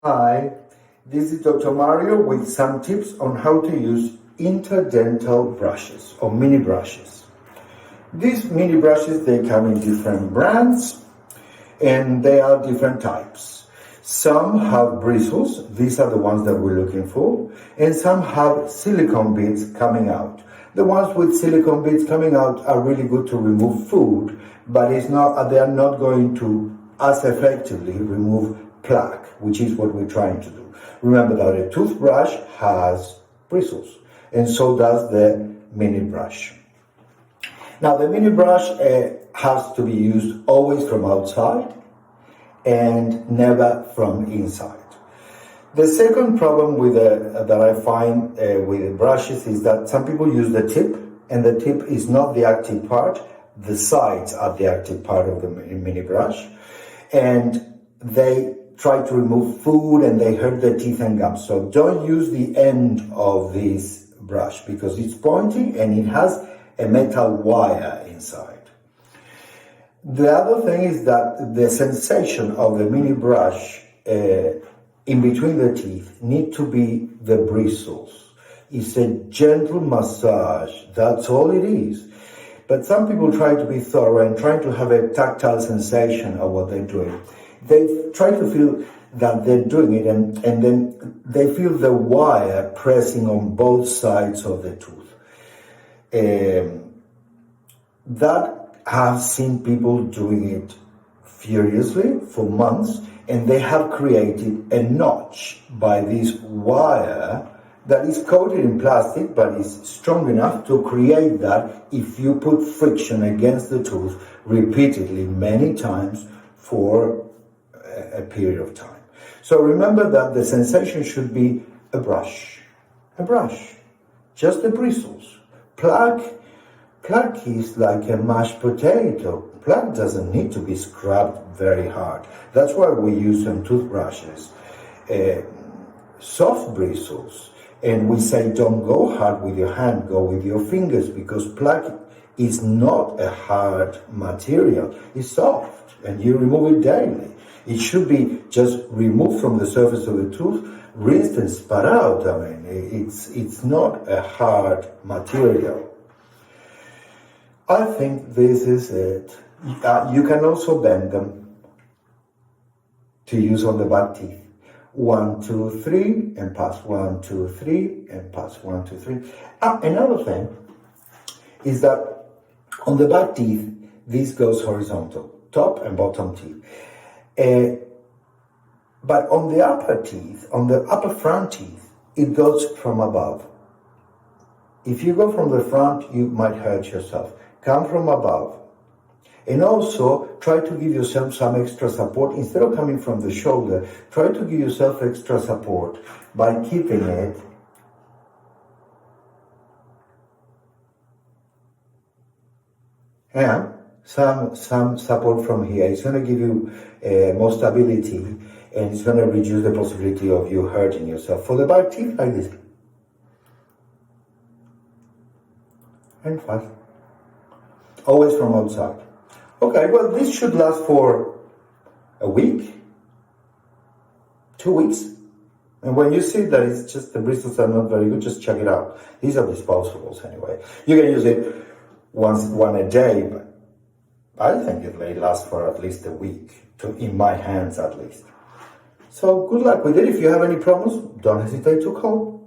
Hi, this is Dr. Mario with some tips on how to use interdental brushes or mini brushes. These mini brushes, they come in different brands and they are different types. Some have bristles, these are the ones that we're looking for, and some have silicone bits coming out. The ones with silicone bits coming out are really good to remove food, but they are not going to as effectively remove plaque, which is what we're trying to do. Remember that a toothbrush has bristles, and so does the mini brush. Now, the mini brush has to be used always from outside and never from inside. The second problem that I find with the brushes is that some people use the tip, and the tip is not the active part. The sides are the active part of the mini brush, and they try to remove food and they hurt their teeth and gums. So don't use the end of this brush because it's pointy and it has a metal wire inside. The other thing is that the sensation of the mini brush in between the teeth need to be the bristles. It's a gentle massage, that's all it is. But some people try to be thorough and trying to have a tactile sensation of what they're doing. They try to feel that they're doing it and then they feel the wire pressing on both sides of the tooth. That I've seen people doing it furiously for months, and they have created a notch by this wire that is coated in plastic but is strong enough to create that if you put friction against the tooth repeatedly many times for a period of time. So remember that the sensation should be a brush, just the bristles. Plaque is like a mashed potato. Plaque doesn't need to be scrubbed very hard. That's why we use some toothbrushes. Soft bristles, and we say don't go hard with your hand, go with your fingers, because plaque is not a hard material, it's soft, and you remove it daily. It should be just removed from the surface of the tooth, rinsed and spat out. I mean, it's not a hard material. I think this is it. You can also bend them to use on the back teeth. 1, 2, 3, and pass. 1, 2, 3, and pass. 1, 2, 3. Another thing is that on the back teeth, this goes horizontal, top and bottom teeth. But on the upper teeth, on the upper front teeth, it goes from above. If you go from the front, you might hurt yourself. Come from above. And also, try to give yourself some extra support. Instead of coming from the shoulder, try to give yourself extra support by keeping it some support from here. It's going to give you more stability, and it's going to reduce the possibility of you hurting yourself. For the back teeth, like this. And fast. Always from outside. Okay, well, this should last for a week, 2 weeks. And when you see that it's just the bristles are not very good, just check it out. These are disposables anyway. You can use it one a day, but I think it may last for at least a week, in my hands at least. So good luck with it. If you have any problems, don't hesitate to call.